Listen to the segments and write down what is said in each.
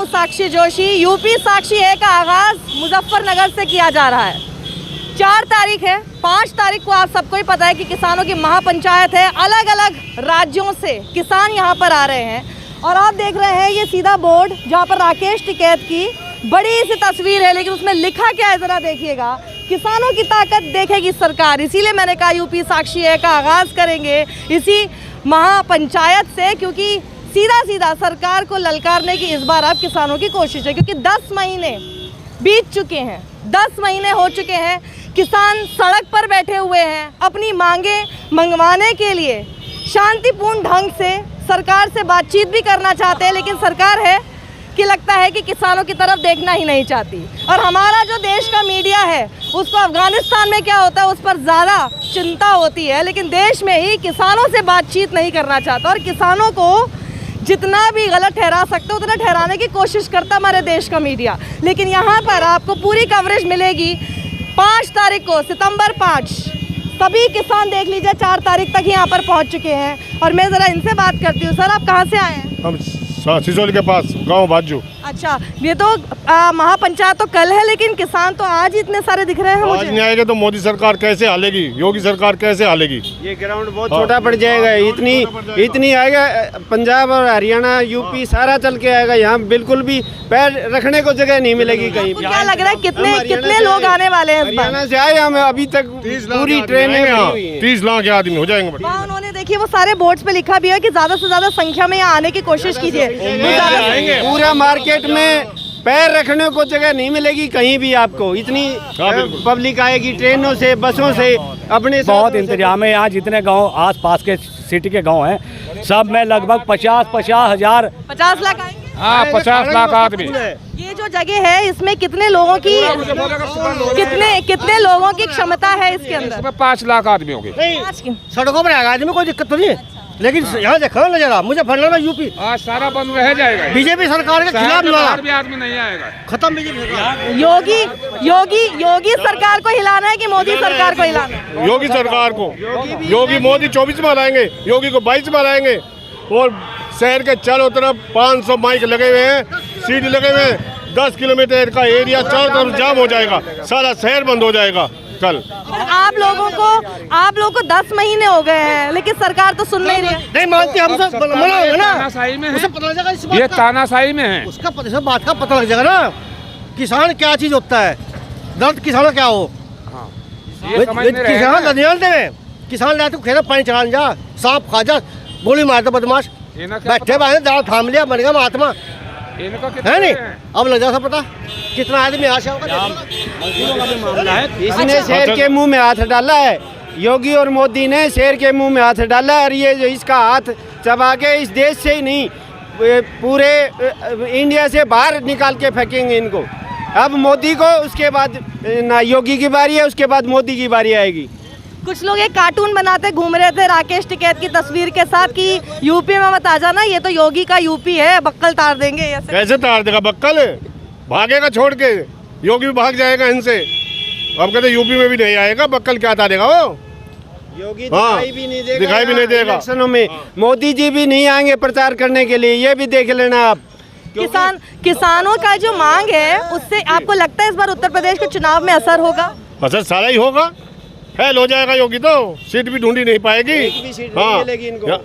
हूँ साक्षी जोशी। यूपी साक्षी ए का आगाज मुजफ्फरनगर से किया जा रहा है। 4 तारीख है, 5 तारीख को आप सबको ही पता है कि किसानों की महापंचायत है। अलग अलग राज्यों से किसान यहाँ पर आ रहे हैं और आप देख रहे हैं ये सीधा बोर्ड जहाँ पर राकेश टिकैत की बड़ी सी तस्वीर है, लेकिन उसमें लिखा क्या है ज़रा देखिएगा। किसानों की ताकत देखेगी सरकार। इसीलिए मैंने कहा यूपी साक्षी ए का आगाज़ करेंगे इसी महापंचायत से, क्योंकि सीधा सीधा सरकार को ललकारने की इस बार अब किसानों की कोशिश है। क्योंकि 10 महीने बीत चुके हैं, 10 महीने हो चुके हैं, किसान सड़क पर बैठे हुए हैं। अपनी मांगे मंगवाने के लिए शांतिपूर्ण ढंग से सरकार से बातचीत भी करना चाहते हैं, लेकिन सरकार है कि लगता है कि किसानों की तरफ देखना ही नहीं चाहती। और हमारा जो देश का मीडिया है उसको अफगानिस्तान में क्या होता है उस पर ज़्यादा चिंता होती है, लेकिन देश में ही किसानों से बातचीत नहीं करना चाहता और किसानों को जितना भी गलत ठहरा सकते उतना ठहराने की कोशिश करता हमारे देश का मीडिया। लेकिन यहाँ पर आपको पूरी कवरेज मिलेगी। 5 तारीख को, सितंबर 5, सभी किसान देख लीजिए 4 तारीख तक यहाँ पर पहुँच चुके हैं। और मैं ज़रा इनसे बात करती हूँ। सर, आप कहाँ से आए हैं? हम सिसोली के पास, गांव बाजू। अच्छा, ये तो महापंचायत तो कल है, लेकिन किसान तो आज ही इतने सारे दिख रहे हैं मुझे। आज नहीं आएंगे तो मोदी सरकार कैसे हालेगी, योगी सरकार कैसे हालेगी? ये ग्राउंड बहुत छोटा पड़ जाएगा। इतनी आएगा, पंजाब और हरियाणा यूपी सारा चल के आएगा। यहाँ बिल्कुल भी पैर रखने को जगह नहीं मिलेगी कहीं। क्या लग रहा है कितने लोग आने वाले हैं? हरियाणा से आए हम, अभी तक पूरी ट्रेनें 30 लाख आदमी हो जाएंगे। उन्होंने देखिए वो सारे बोर्ड्स पे लिखा भी है कि ज्यादा से ज्यादा संख्या में यहाँ आने की कोशिश कीजिए। पूरा मार्केट में पैर रखने को जगह नहीं मिलेगी कहीं भी आपको। इतनी पब्लिक आएगी ट्रेनों से, बसों से, अपने बहुत इंतजाम है। यहाँ जितने गांव आस पास के सिटी के गांव हैं सब में लगभग 50 हजार 50 लाख आएंगे। हाँ, 50 लाख आदमी। ये जो जगह है इसमें कितने लोगों की कितने लोगों की क्षमता है इसके अंदर? 5 लाख आदमी होंगे। सड़कों पर आएगा आदमी, कोई दिक्कत तो नहीं है। लेकिन यहाँ देखो ना जरा, मुजफ्फरनगर यूपी आज सारा बंद रह जाएगा। बीजेपी सरकार के खिलाफ भी आदमी नहीं आएगा। खत्म बीजेपी सरकार। योगी सरकार को हिलाना है कि मोदी सरकार को हिलाना है? योगी सरकार को। योगी मोदी 24 में लाएंगे, योगी को 22 में लाएंगे। और शहर के चारों तरफ 500 माइक लगे हुए हैं, सीट लगे हुए हैं। 10 किलोमीटर का एरिया चारों तरफ जाम हो जाएगा, सारा शहर बंद हो जाएगा कल। आप लोगों को 10 महीने हो गए हैं, लेकिन सरकार तो सुन नहीं रही है। नहीं मानती, हम सब मना होगा ना। तानाशाही में उसे पता लग जाएगा इस बात ये का। तानाशाही में है। उसका बात का पता लग जाएगा ना, किसान क्या चीज होता है, दर्द किसानों क्या हो। किसान लदियान दे, किसान लाते खेत पानी चढ़ाने जा, सांप खा जा, गोली मारता बदमाश, बैठे बाहर दाल थाम लिया, बन गया महात्मा है नहीं। अब लग जाता पता कितना आदमी आशा होगा। इसने शेर के मुंह में हाथ डाला है, योगी और मोदी ने शेर के मुंह में हाथ डाला है। और ये जो इसका हाथ चबा के इस देश से ही नहीं पूरे इंडिया से बाहर निकाल के फेंकेंगे इनको। अब मोदी को, उसके बाद ना योगी की बारी है, उसके बाद मोदी की बारी आएगी। कुछ लोग एक कार्टून बनाते घूम रहे थे राकेश टिकैत की तस्वीर के साथ कि यूपी में मत आ जाना, ये तो योगी का यूपी है, बक्कल तार देंगे। ऐसे कैसे तार देगा? बक्कल भागेगा छोड़ के, योगी भी भाग जाएगा इनसे। अब कहते यूपी में भी नहीं आएगा, बक्कल क्या तारेगा वो? योगी दिखाई भी नहीं देगा इलेक्शनों में। मोदी जी भी नहीं आएंगे प्रचार करने के लिए, ये भी देख लेना आप। किसानों का जो मांग है उससे आपको लगता है इस बार उत्तर प्रदेश के चुनाव में असर होगा? असर सारा ही होगा, फेल हो जाएगा योगी, तो सीट भी ढूंढी नहीं पाएगी। एक भी सीट नहीं मिलेगी इनको।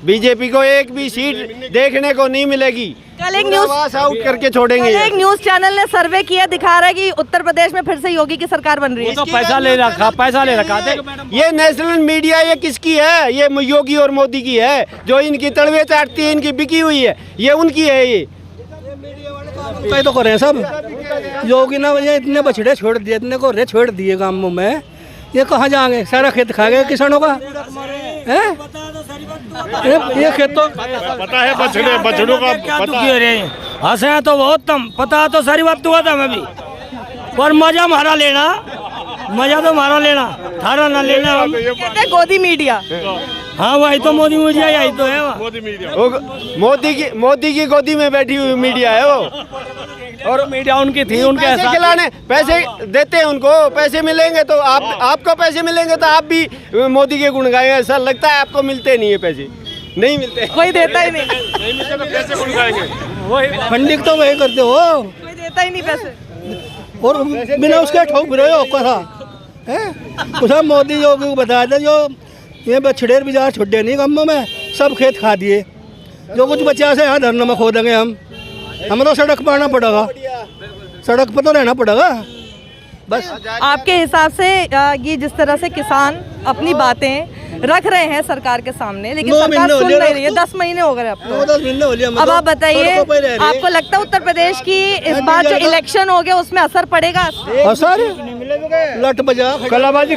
बीजेपी को एक भी सीट देखने को नहीं मिलेगी। कल एक न्यूज आउट करके छोड़ेंगे। एक न्यूज चैनल ने सर्वे किया, दिखा रहा है कि उत्तर प्रदेश में फिर से योगी की सरकार बन रही है। तो पैसा ले रखा। ये नेशनल मीडिया ये किसकी है? ये योगी और मोदी की है। जो इनकी तलवे चाटती है, इनकी बिकी हुई है, ये उनकी है। ये कई तो कर रहे हैं सब। योगी ने ये इतने बछड़े छोड़ दिए, इतने को छोड़ दिए गाँवों में, ये कहाँ जाएंगे? सारा खेत खा गए किसानों का है। ये खेत तो पता है, बछड़ों का पता है। हंसे तो बहुत कम, पता तो सारी बात हुआ था मैं भी, पर मजा हमारा लेना, मजा तो हमारा लेना, थारा ना लेना। कहते हैं गोदी मीडिया। हाँ, वही तो मोदी मीडिया, यही तो है। मोदी मीडिया मोदी की गोदी में बैठी हुई मीडिया है वो। और मीडिया उनकी थी, उनके पैसे खिलाने, पैसे देते हैं उनको, पैसे मिलेंगे तो आपको पैसे मिलेंगे तो आप भी मोदी के गुण गाएंगे। ऐसा लगता है आपको मिलते नहीं है पैसे। नहीं मिलते। कोई देता ही नहीं, नहीं मिलते तो कैसे कौन खाएंगे? फंडिंग तो वही करते हो कोई देता ही नहीं पैसे। और बिना उसके ठोक बिरो होगा था कुछ मोदी योगी को बता दे जो ये बछड़े बाजार छुट्टे नहीं गाँव में सब खेत खा दिए, जो कुछ बचा से यहाँ धरने में खो देंगे हम तो सड़क पर आना पड़ेगा, सड़क पर तो रहना पड़ेगा बस। आपके हिसाब से ये जिस तरह से किसान अपनी बातें रख रहे हैं सरकार के सामने, लेकिन सरकार सुन नहीं रही है, 10 महीने हो गए अब तो। अब आप बताइए, आपको लगता है उत्तर प्रदेश की इस बार जो इलेक्शन हो गया उसमें असर पड़ेगा? असर लट बजा कलाबाजी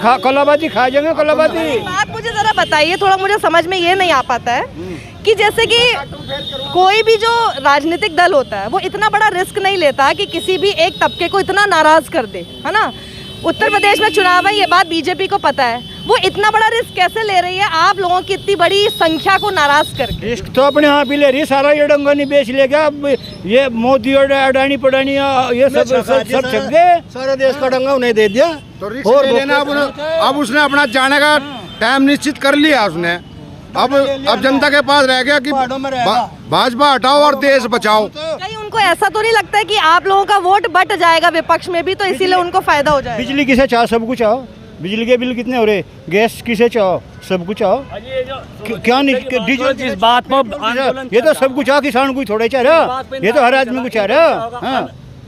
खा जाएंगे कलाबाजी। बात मुझे जरा बताइए, थोड़ा मुझे समझ में ये नहीं आ पाता है कि जैसे कि कोई भी जो राजनीतिक दल होता है वो इतना बड़ा रिस्क नहीं लेता कि किसी भी एक तबके को इतना नाराज कर दे, है ना। उत्तर प्रदेश में चुनाव है, ये बात बीजेपी को पता है, वो इतना बड़ा रिस्क कैसे ले रही है आप लोगों की इतनी बड़ी संख्या को नाराज करके? रिस्क तो अपने यहाँ भी ले रही है, सारा ये डंगनी बेच लेगा। ये मोदी और अडानी पडानी ये सब छक गए, सारे देश का डंगा उन्हें दे दिया। तो और लेना अब उसने अपना जाने का टाइम निश्चित कर लिया उसने। अब जनता के पास रह गया कि भाजपा हटाओ और देश बचाओ। कहीं उनको ऐसा तो नहीं लगता है कि आप लोगों का वोट बट जाएगा विपक्ष में भी, तो इसीलिए उनको फायदा हो जाएगा? बिजली किसे चाहो, सब कुछ आओ। बिजली के बिल कितने हो रहे, गैस किसे चाहो, सब कुछ आओ। क्या नहीं डीजल इस बात पर ये तो सब कुछ आ, किसान को थोड़ा चाह रहा, ये तो हर आदमी को चाह रहा।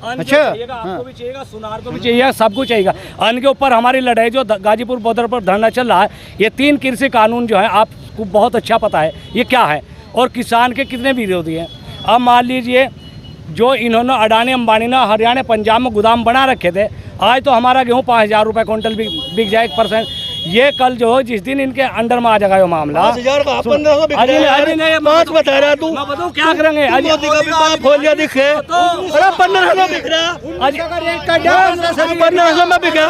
अच्छा, आपको भी चाहिएगा, सुनार को भी चाहिए, सबको चाहिए। अन्न के ऊपर हमारी लड़ाई जो गाजीपुर बॉर्डर पर धरना चल रहा है, ये 3 कृषि कानून जो है आपको बहुत अच्छा पता है ये क्या है और किसान के कितने विरोधी हैं। अब मान लीजिए जो इन्होंने अडानी अंबानी ने हरियाणा पंजाब में गोदाम बना रखे थे, आज तो हमारा गेहूँ 5,000 रुपये क्विंटल बिक जाए 1%। ये कल जो जिस दिन इनके अंडर में आ जाएगा ये मामला 5,000 का 15 बता रहा तू, मैं बताऊँ क्या करेंगे? मोदी का भी बाप खोलिया दिखे, अरे 1500 बिक रहा, आज 1500 में बिका,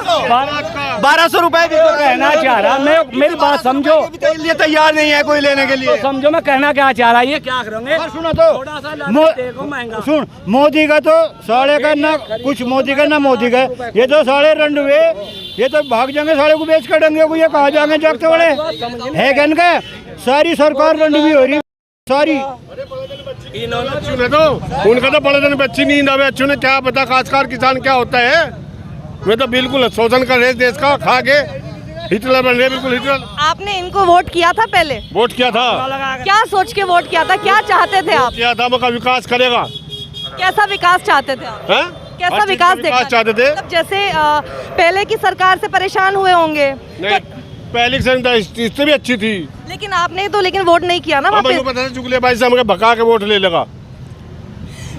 1200 रुपए कहना चाह रहा मैं, मेरी बात समझो, लिए तैयार नहीं है कोई लेने के लिए। समझो मैं कहना क्या चाह रहा है, ये क्या करेंगे? सुनो तो, थोड़ा सा देखो महंगा। सुन, मोदी का तो साढ़े का ना कुछ मोदी का ना मोदी का, ये तो साढ़े रंड हुए, ये तो भाग जाएंगे साढ़े को बेच कर देंगे को, ये कहा जाएंगे जागते बड़े है क्या इनका? सारी सरकार रंड भी हो रही सारी। अच्छू ने तो उनका तो बड़े दिन बच्ची नींद आवे, अच्छू ने क्या पता खासकर किसान क्या होता है। मैं तो बिल्कुल शोषण कर रहे देश का, खा के हिटलर बन रहे, बिल्कुल हिटलर। आपने इनको वोट किया था पहले? वोट किया था। क्या सोच के वोट किया था, क्या चाहते थे आप? किया था का विकास करेगा। कैसा विकास चाहते थे आप? कैसा विकास चाहते थे? मतलब जैसे पहले की सरकार से परेशान हुए होंगे नहीं, पहले की सरकार इससे भी अच्छी थी, लेकिन आपने तो वोट नहीं किया ना वापस। पता है जुगलेबाजी से हमको भगा के वोट ले लगा।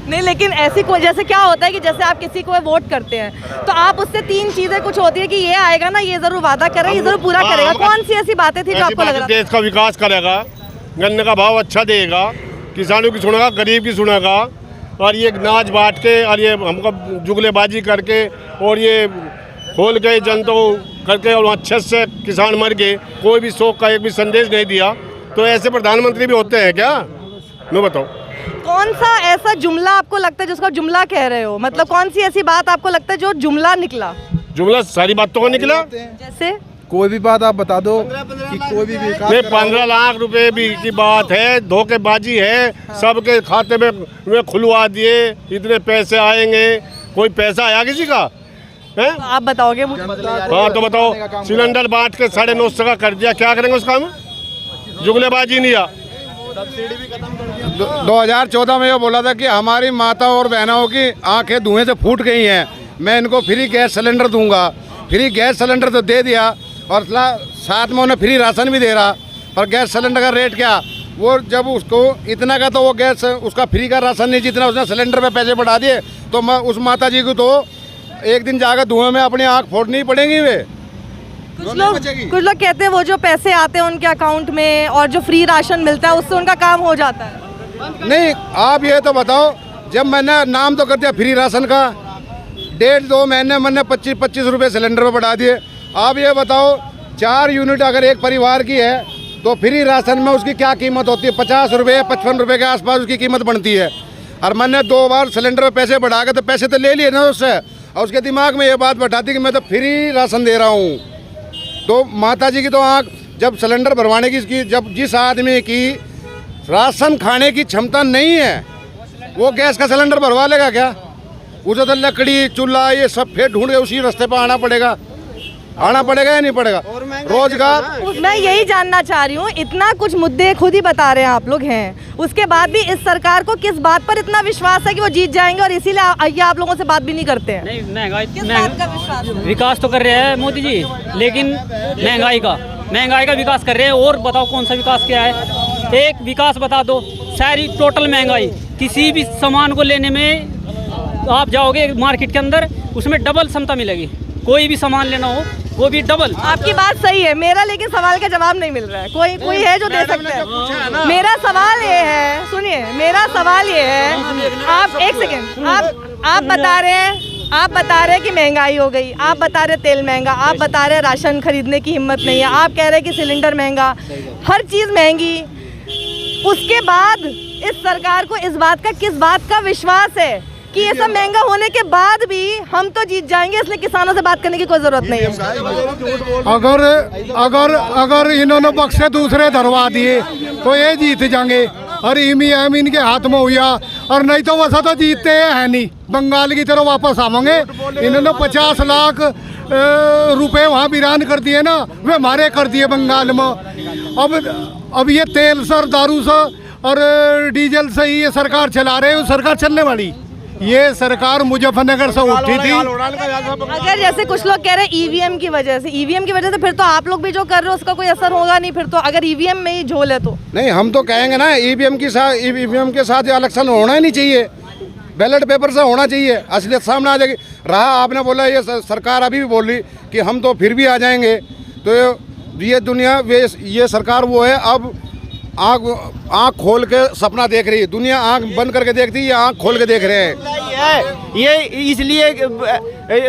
नहीं, लेकिन ऐसी कोई जैसे क्या होता है कि जैसे आप किसी को वोट करते हैं तो आप उससे 3 चीजें कुछ होती है कि ये आएगा ना, ये जरूर वादा करेगा, ये जरूर पूरा करेगा। कौन सी ऐसी बातें थी जो आपको लग रहा? देश का विकास करेगा, गन्ने का भाव अच्छा देगा, किसानों की सुनेगा, गरीब की सुनेगा, और ये नाच बांट के और ये हमको जुगलेबाजी करके और ये खोल के जनता करके और अच्छे से किसान मर गए, कोई भी शोक का एक भी संदेश नहीं दिया। तो ऐसे प्रधानमंत्री भी होते हैं क्या? मैं बताओ कौन सा ऐसा जुमला आपको लगता है जिसको जुमला कह रहे हो? मतलब कौन सी ऐसी बात आपको लगता है जो जुमला निकला? जुमला सारी बातों का निकला। जैसे कोई भी बात आप बता दो कि कोई भी विकास। 15 लाख रुपए भी की बात है, धोखेबाजी है, सबके खाते में खुलवा दिए, इतने पैसे आएंगे, कोई पैसा आया किसी का है? आप बताओगे मुझे? हाँ तो बताओ, सिलेंडर बांट के 950 का कर दिया, क्या करेंगे उसका हम? जुगलेबाजी नहीं आ। 2014 में ये बोला था कि हमारी माता और बहनों की आंखें धुएं से फूट गई हैं, मैं इनको फ्री गैस सिलेंडर दूंगा। फ्री गैस सिलेंडर तो दे दिया और साथ में उन्हें फ्री राशन भी दे रहा, और गैस सिलेंडर का रेट क्या, वो जब उसको इतना का तो वो गैस उसका फ्री का राशन नहीं, जितना उसने सिलेंडर पे पैसे बढ़ा दिए, तो उस माता जी को तो एक दिन जाकर धुएं में अपनी आँख फोड़नी पड़ेंगी। वे कुछ लोग कहते हैं वो जो पैसे आते हैं उनके अकाउंट में और जो फ्री राशन मिलता है उससे उनका काम हो जाता है। नहीं, आप ये तो बताओ, जब मैंने नाम तो कर दिया फ्री राशन का, 1.5-2 महीने मैंने 25 रुपये सिलेंडर में बढ़ा दिए। आप ये बताओ, 4 यूनिट अगर एक परिवार की है तो फ्री राशन में उसकी क्या कीमत होती है? 50 रुपये 55 रुपये के आसपास उसकी कीमत बनती है। और मैंने 2 बार सिलेंडर में पैसे बढ़ा के तो पैसे तो ले लिए ना उससे, और उसके दिमाग में ये बात बैठाती कि मैं तो फ्री राशन दे रहा हूँ। तो माता जी की तो आँख, जब सिलेंडर भरवाने की जब जिस आदमी की राशन खाने की क्षमता नहीं है, वो गैस का सिलेंडर भरवा लेगा क्या? उसे तो लकड़ी चूल्हा ये सब फिर ढूंढ के उसी रास्ते पर आना पड़ेगा या नहीं पड़ेगा? रोजगार मैं यही जानना चाह रही हूँ, इतना कुछ मुद्दे खुद ही बता रहे हैं आप लोग हैं, उसके बाद भी इस सरकार को किस बात पर इतना विश्वास है कि वो जीत जाएंगे और इसीलिए आप लोगों से बात भी नहीं करते हैं? नहीं, महंगाई किस बात का विश्वास है? विकास तो कर रहे हैं मोदी जी, लेकिन महंगाई का विकास कर रहे हैं। और बताओ कौन सा विकास किया है? एक विकास बता दो। सारी टोटल महंगाई, किसी भी सामान को लेने में आप जाओगे मार्केट के अंदर, उसमें डबल क्षमता मिलेगी। कोई भी सामान लेना हो वो भी डबल। आपकी बात सही है, मेरा लेकिन सवाल का जवाब नहीं मिल रहा है। कोई है जो दे सकता है? मेरा सवाल ये है, सुनिए, मेरा सवाल ये है, आप एक सेकेंड, आप बता रहे हैं कि महंगाई हो गई, आप बता रहे तेल महंगा, आप बता रहे राशन खरीदने की हिम्मत नहीं है, आप कह रहे हैं कि सिलेंडर महंगा, हर चीज़ महंगी। उसके बाद इस सरकार को इस बात का किस बात का विश्वास है कि ये सब महंगा होने के बाद भी हम तो जीत जाएंगे, इसलिए किसानों से बात करने की कोई जरूरत नहीं है? अगर इन्होंने बक्से दूसरे धरवा दिए तो ये जीत जाएंगे और ईवीएम इनके हाथ में हुआ, और नहीं तो वैसा तो जीतते है नहीं, बंगाल की तरह वापस आवेंगे। इन्होंने 50 लाख रुपए वहाँ वीरान कर दिए ना, वे हमारे कर दिए बंगाल में। अब ये तेल से, दारू से और डीजल से ही ये सरकार चला रहे हैं, सरकार चलने वाली। ये सरकार मुजफ्फरनगर से उठी थी। अगर जैसे कुछ लोग कह रहे हैं ईवीएम की वजह से फिर तो आप लोग भी जो कर रहे हो उसका कोई असर होगा नहीं, फिर तो अगर ईवीएम में ही झोल है तो नहीं, हम तो कहेंगे ना ईवीएम के साथ इलेक्शन होना ही नहीं चाहिए, बैलेट पेपर से होना चाहिए, असलियत सामने आ जाएगी। रहा आपने बोला ये सरकार अभी भी बोल रही कि हम तो फिर भी आ जाएंगे, तो ये दुनिया ये सरकार वो है, अब आँख खोल के सपना देख रही है दुनिया, आँख बंद करके देखती है, ये आँख खोल के देख रहे हैं। ये इसलिए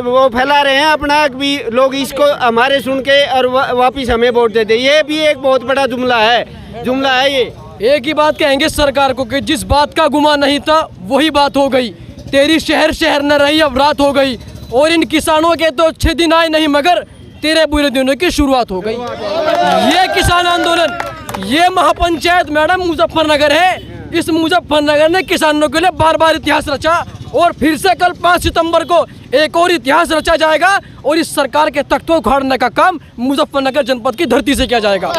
वो फैला रहे हैं अपना भी, लोग इसको हमारे सुन के और वापिस हमें वोट देते। ये भी एक बहुत बड़ा जुमला है ये। एक ही बात कहेंगे सरकार को कि जिस बात का गुमान नहीं था वही बात हो गई, तेरी शहर न रही अब रात हो गई, और इन किसानों के तो अच्छे दिन आए नहीं मगर तेरे बुरे दिनों की शुरुआत हो गई। ये किसान आंदोलन, ये महापंचायत मैडम मुजफ्फरनगर है, इस मुजफ्फरनगर ने किसानों के लिए बार बार इतिहास रचा, और फिर से कल 5 सितंबर को एक और इतिहास रचा जाएगा, और इस सरकार के तख्तों को उखाड़ने का काम मुजफ्फरनगर जनपद की धरती से किया जाएगा।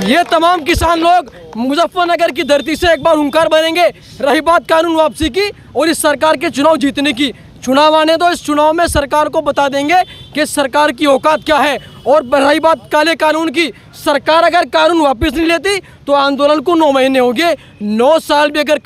ये तमाम किसान लोग मुजफ्फरनगर की धरती से एक बार हुंकार भरेंगे। रही बात कानून वापसी की और इस सरकार के चुनाव जीतने की, चुनाव आने दो, इस चुनाव में सरकार को बता देंगे कि सरकार की औकात क्या है। और रही बात काले कानून की, सरकार अगर कानून वापस नहीं लेती तो आंदोलन को 9 महीने हो गए, 9 साल भी अगर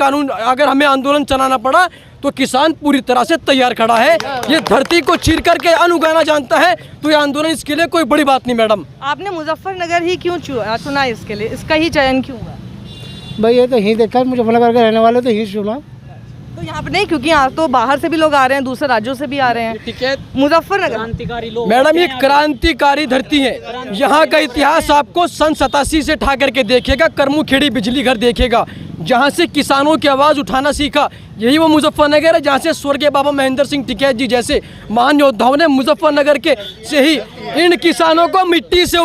हमें आंदोलन चलाना पड़ा तो किसान पूरी तरह से तैयार खड़ा है। ये धरती को चीर करके अन्न उगाना जानता है, तो ये आंदोलन इसके लिए कोई बड़ी बात नहीं। मैडम, आपने मुजफ्फरनगर ही क्यों चुना? इसके लिए इसका ही चयन क्यों हुआ? भाई ये तो ही देखा, मुजफ्फरनगर के रहने वाले तो ही चुना। तो यहाँ पे नहीं, क्योंकि यहाँ तो बाहर से भी लोग आ रहे हैं, दूसरे राज्यों से भी आ रहे हैं। मुजफ्फरनगर क्रांतिकारी लोग मैडम, ये क्रांतिकारी धरती है। यहाँ का इतिहास आपको सन 87 से उठा करके देखेगा, करमू खेड़ी बिजली घर देखेगा, जहाँ से किसानों की आवाज़ उठाना सीखा। यही वो मुजफ्फरनगर है जहाँ से स्वर्गीय बाबा महेंद्र सिंह टिकैत जी जैसे महान योद्धाओं ने मुजफ्फरनगर के से ही इन किसानों को मिट्टी से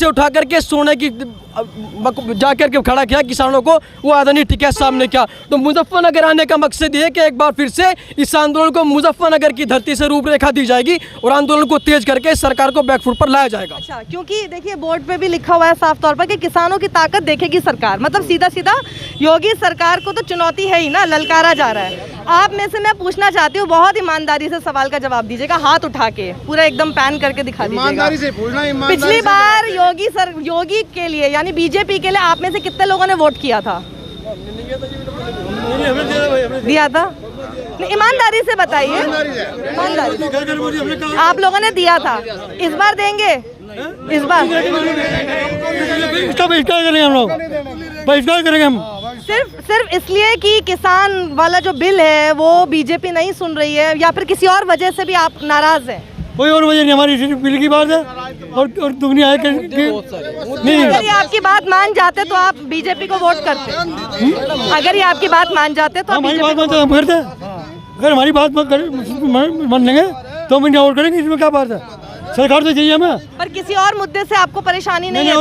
उठा करके सोने की जाकर के खड़ा किया किसानों को, वो आदरणीय टिकैत साहब ने किया। तो मुजफ्फरनगर आने का मकसद ये है कि एक बार फिर से इस आंदोलन को मुजफ्फरनगर की धरती से रूपरेखा दी जाएगी और आंदोलन को तेज करके सरकार को बैकफुट पर लाया जाएगा। अच्छा, क्योंकि देखिए बोर्ड पे भी लिखा हुआ है साफ तौर पर कि किसानों की ताकत देखेगी सरकार, मतलब सीधा सीधा योगी सरकार को तो चुनौती है ही ना, ललकारा जा रहा है। आप में से मैं पूछना चाहती हूँ, बहुत ईमानदारी से सवाल का जवाब दीजिएगा, हाथ उठा के पूरा एकदम पैन करके दिखा दीजिएगा। ईमानदारी से पूछना। पिछली बार योगी के लिए यानी बीजेपी के लिए आप में से कितने लोगों ने वोट किया था? दिया था? ईमानदारी से बताइए, ईमानदारी। आप लोगों ने दिया था, इस बार देंगे? इस बार इसका बहिष्कार करेंगे हम लोग, बहिष्कार करेंगे हम। सिर्फ इसलिए कि किसान वाला जो बिल है वो बीजेपी नहीं सुन रही है, या फिर किसी और वजह से भी आप नाराज हैं? कोई और वजह नहीं, हमारी सिर्फ बिल की बात है और दुगनी आय नहीं। अगर ये आपकी बात मान जाते तो आप बीजेपी को वोट करते? अगर ये आपकी बात मान जाते तो हमारी बात मानते हम करते। अगर हमारी बात मान लेंगे तो हम वोट करेंगे, इसमें क्या बात है? सरकार तो चाहिए हमें। पर किसी और मुद्दे से आपको परेशानी नहीं है?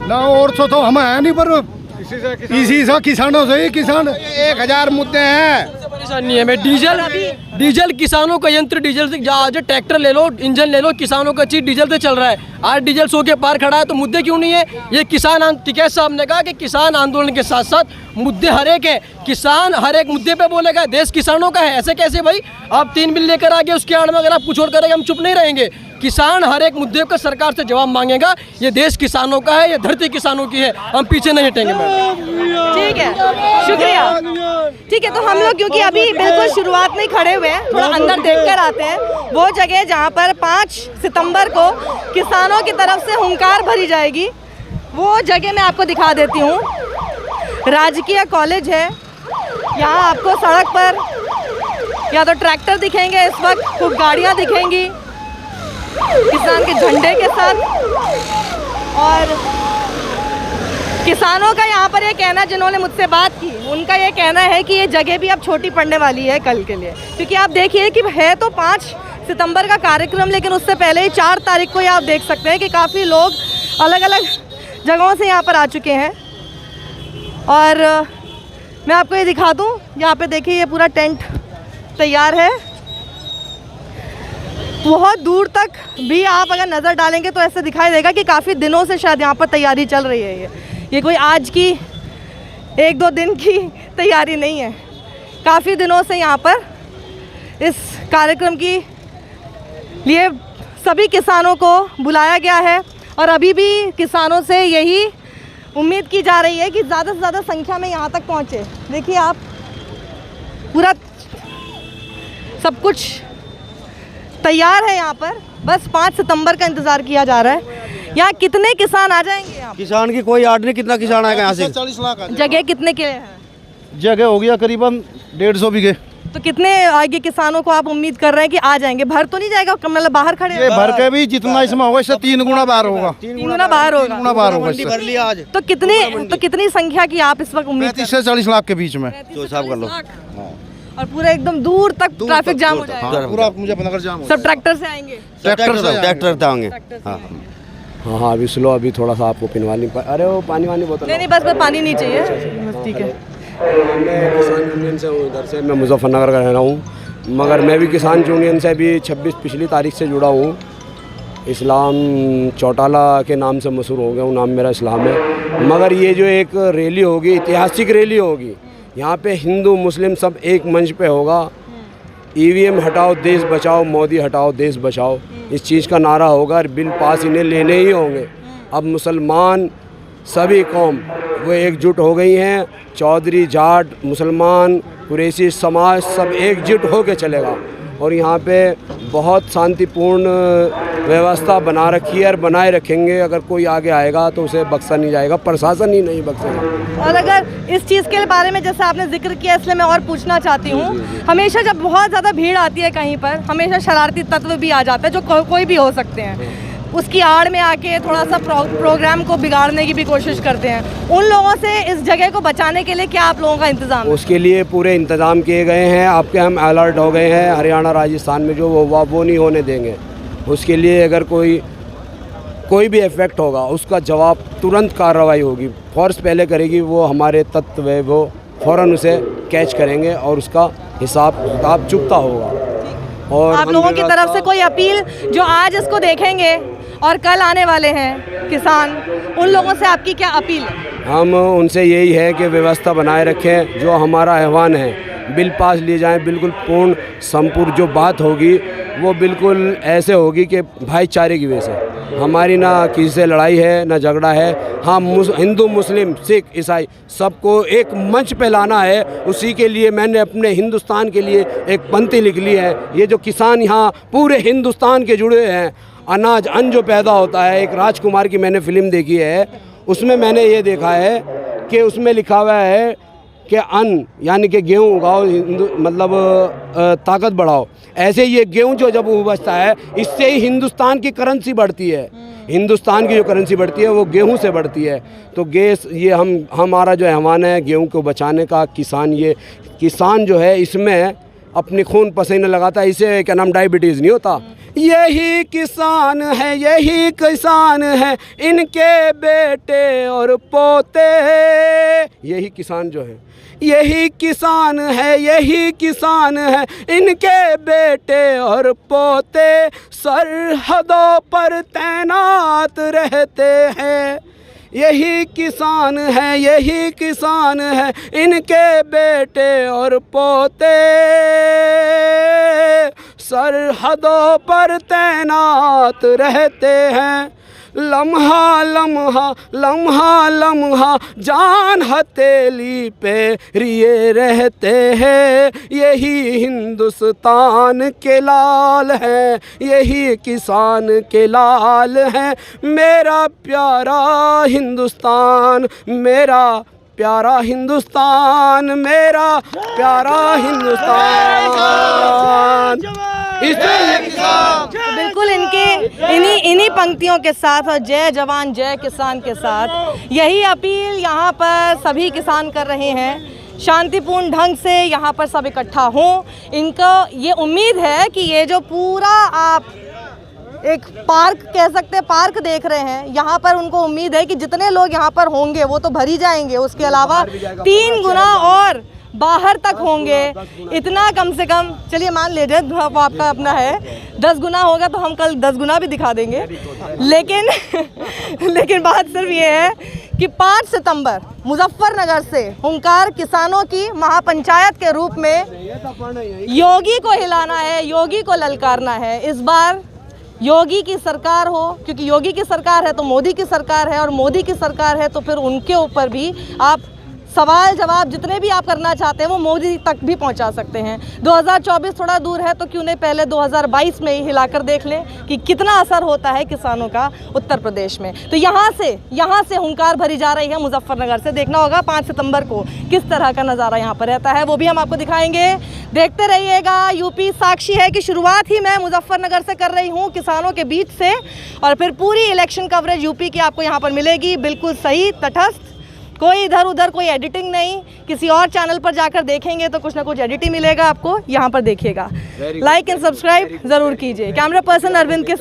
ना और तो हम है नहीं, पर इसी से किसानों से ही किसान 1000 मुद्दे हैं। परेशानी है। मैं डीजल किसानों का यंत्र डीजल से आज ट्रैक्टर ले लो, इंजन ले लो, किसानों का चीज डीजल से चल रहा है। आज डीजल 100 के पार खड़ा है तो मुद्दे क्यों नहीं है? ये किसान टिकैत साहब ने कहा कि किसान आंदोलन के साथ साथ मुद्दे हर एक है, किसान हर एक मुद्दे पे बोलेगा। देश किसानों का है, ऐसे कैसे भाई? आप 3 बिल लेकर आ गए, उसके आड़ में अगर आप कुछ और करेंगे हम चुप नहीं रहेंगे। किसान हर एक मुद्दे का सरकार से जवाब मांगेगा। ये देश किसानों का है, ये धरती किसानों की है, हम पीछे नहीं हटेंगे। ठीक है, शुक्रिया। ठीक है, तो हम लोग क्योंकि अभी बिल्कुल शुरुआत में खड़े हुए हैं, थोड़ा अंदर देखकर आते हैं वो जगह जहाँ पर 5 सितंबर को किसानों की तरफ से हुंकार भरी जाएगी। वो जगह मैं आपको दिखा देती हूँ। राजकीय कॉलेज है, यहाँ आपको सड़क पर या तो ट्रैक्टर दिखेंगे, इस वक्त खूब गाड़ियाँ दिखेंगी किसान के झंडे के साथ। और किसानों का यहाँ पर ये कहना, जिन्होंने मुझसे बात की उनका ये कहना है कि ये जगह भी अब छोटी पड़ने वाली है कल के लिए, क्योंकि आप देखिए कि है तो 5 सितंबर का कार्यक्रम, लेकिन उससे पहले ही 4 तारीख को ये आप देख सकते हैं कि काफ़ी लोग अलग अलग जगहों से यहाँ पर आ चुके हैं। और मैं आपको ये दिखा दूँ, यहाँ पे देखिए ये पूरा टेंट तैयार है। बहुत दूर तक भी आप अगर नज़र डालेंगे तो ऐसे दिखाई देगा कि काफ़ी दिनों से शायद यहाँ पर तैयारी चल रही है। ये कोई आज की 1-2 दिन की तैयारी नहीं है, काफ़ी दिनों से यहाँ पर इस कार्यक्रम की लिए सभी किसानों को बुलाया गया है। और अभी भी किसानों से यही उम्मीद की जा रही है कि ज़्यादा से ज़्यादा संख्या में यहाँ तक पहुँचे। देखिए आप, पूरा सब कुछ तैयार है यहाँ पर, बस 5 सितंबर का इंतज़ार किया जा रहा है। यहाँ कितने किसान आ जाएंगे? यहाँ किसान की कोई आर्डर नहीं, कितना किसान आएगा यहाँ से? 40 लाख। जगह कितने के हैं? जगह हो गया करीबन 150 बीघे। तो कितने आगे किसानों को आप उम्मीद कर रहे हैं कि आ जाएंगे? भर तो नहीं जाएगा, मतलब बाहर खड़े? ये भर के भी जितना इसमें होगा इससे 3 गुना बाहर होगा। 3 गुना बाहर होगा। 3 गुना बाहर होगा इससे। आज तो कितनी संख्या की आप इस वक्त उम्मीद? 35 से 40 लाख के बीच में जो हिसाब कर लो। और पूरा एकदम दूर तक ट्रैफिक जाम हो जाएगा। पूरा मुजफ्फरनगर जाम। सब ट्रैक्टर से आएंगे? ट्रैक्टर से आएंगे। हाँ अभी स्लो, अभी थोड़ा सा आपको पिनवा नहीं। अरे वो पानी वानी बोतल नहीं, बस पानी नहीं चाहिए, बस ठीक है। मैं किसान यूनियन से हूँ, इधर से मैं मुजफ्फरनगर का रह रहा हूँ, मगर मैं भी किसान यूनियन से अभी 26 पिछली तारीख से जुड़ा हूँ। इस्लाम चौटाला के नाम से मशहूर हो गया हूँ, नाम मेरा इस्लाम है। मगर ये जो एक रैली होगी, ऐतिहासिक रैली होगी, यहाँ पे हिंदू मुस्लिम सब एक मंच पे होगा। EVM हटाओ देश बचाओ, मोदी हटाओ देश बचाओ, इस चीज़ का नारा होगा। और बिल पास इन्हें लेने ही होंगे। अब मुसलमान सभी कौम वो एकजुट हो गई हैं। चौधरी जाट मुसलमान कुरैशी समाज सब एकजुट हो के चलेगा। और यहाँ पे बहुत शांतिपूर्ण व्यवस्था बना रखी है और बनाए रखेंगे। अगर कोई आगे आएगा तो उसे बख्शा नहीं जाएगा, प्रशासन ही नहीं बख्शेगा। और अगर इस चीज़ के बारे में जैसे आपने जिक्र किया, इसलिए मैं और पूछना चाहती हूँ, हमेशा जब बहुत ज़्यादा भीड़ आती है कहीं पर, हमेशा शरारती तत्व भी आ जाता है, जो कोई भी हो सकते हैं। उसकी आड़ में आके थोड़ा सा प्रोग्राम को बिगाड़ने की भी कोशिश करते हैं। उन लोगों से इस जगह को बचाने के लिए क्या आप लोगों का इंतज़ाम है? उसके लिए पूरे इंतज़ाम किए गए हैं। आपके हम अलर्ट हो गए हैं। हरियाणा राजस्थान में जो वो नहीं होने देंगे। उसके लिए अगर कोई भी इफेक्ट होगा उसका जवाब तुरंत कार्रवाई होगी। फोर्स पहले करेगी, वो हमारे तत्व है वो फ़ौरन उसे कैच करेंगे और उसका हिसाब किताब चुकता होगा। और आप लोगों की तरफ से कोई अपील, जो आज इसको देखेंगे और कल आने वाले हैं किसान, उन लोगों से आपकी क्या अपील है? हम उनसे यही है कि व्यवस्था बनाए रखें। जो हमारा आह्वान है, बिल पास लिए जाएं, बिल्कुल पूर्ण संपूर्ण जो बात होगी वो बिल्कुल ऐसे होगी कि भाईचारे की वजह से। हमारी ना किसी से लड़ाई है ना झगड़ा है। हाँ, हिंदू मुस्लिम सिख ईसाई सबको एक मंच पे लाना है। उसी के लिए मैंने अपने हिंदुस्तान के लिए एक पंक्ति लिख ली है। ये जो किसान यहाँ पूरे हिंदुस्तान के जुड़े हैं, अनाज अन्न जो पैदा होता है, एक राजकुमार की मैंने फिल्म देखी है, उसमें मैंने ये देखा है कि उसमें लिखा हुआ है कि अन्न यानी कि गेहूँ उगाओ, मतलब ताकत बढ़ाओ। ऐसे ये गेहूँ जो जब उपजता है, इससे ही हिंदुस्तान की करेंसी बढ़ती है। हिंदुस्तान की जो करेंसी बढ़ती है वो गेहूं से बढ़ती है। तो ये हमारा जो आह्वान है गेहूं को बचाने का। किसान जो है इसमें अपनी खून पसीना लगाता है। इसे क्या नाम डायबिटीज़ नहीं होता, यही किसान है, यही किसान है, इनके बेटे और पोते। यही किसान जो है, यही किसान है, यही किसान है, इनके बेटे और पोते सरहदों पर तैनात रहते हैं। यही किसान है, यही किसान है, इनके बेटे और पोते सरहदों पर तैनात रहते हैं। लम्हा लम्हा लम्हा लम्हा जान हथेली पे रिए रहते हैं। यही हिंदुस्तान के लाल हैं, यही किसान के लाल हैं। मेरा प्यारा हिंदुस्तान, मेरा प्यारा हिंदुस्तान, मेरा प्यारा हिंदुस्तान। तो बिल्कुल इन्हीं पंक्तियों के साथ और जय जवान जय किसान के साथ यही अपील यहाँ पर सभी किसान कर रहे हैं। शांतिपूर्ण ढंग से यहाँ पर सब इकट्ठा हों। इनको ये उम्मीद है कि ये जो पूरा आप एक पार्क कह सकते हैं, पार्क देख रहे हैं, यहाँ पर उनको उम्मीद है कि जितने लोग यहाँ पर होंगे वो तो भर ही जाएंगे, उसके अलावा 3 गुना और बाहर तक होंगे। इतना कम से कम चलिए मान लीजिए वो आपका अपना है, 10 गुना होगा तो हम कल 10 गुना भी दिखा देंगे। लेकिन बात सिर्फ ये है कि 5 सितंबर मुजफ्फरनगर से हुंकार किसानों की महापंचायत के रूप में योगी को हिलाना है, योगी को ललकारना है। इस बार योगी की सरकार हो, क्योंकि योगी की सरकार है तो मोदी की सरकार है, और मोदी की सरकार है तो फिर उनके ऊपर भी आप सवाल जवाब जितने भी आप करना चाहते हैं वो मोदी तक भी पहुंचा सकते हैं। 2024 थोड़ा दूर है तो क्यों नहीं पहले 2022 में ही हिलाकर देख लें कि कितना असर होता है किसानों का उत्तर प्रदेश में। तो यहाँ से हुंकार भरी जा रही है मुजफ्फरनगर से। देखना होगा 5 सितंबर को किस तरह का नज़ारा यहाँ पर रहता है, वो भी हम आपको दिखाएंगे। देखते रहिएगा। यूपी साक्षी है कि शुरुआत ही मैं मुजफ्फरनगर से कर रही हूँ, किसानों के बीच से, और फिर पूरी इलेक्शन कवरेज यूपी की आपको यहाँ पर मिलेगी, बिल्कुल सही, तटस्थ, कोई इधर उधर कोई एडिटिंग नहीं। किसी और चैनल पर जाकर देखेंगे तो कुछ ना कुछ एडिटिंग मिलेगा आपको, यहाँ पर देखिएगा। लाइक एंड सब्सक्राइब ज़रूर कीजिए। कैमरा पर्सन अरविंद के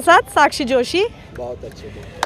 साथ साक्षी जोशी। बहुत अच्छे।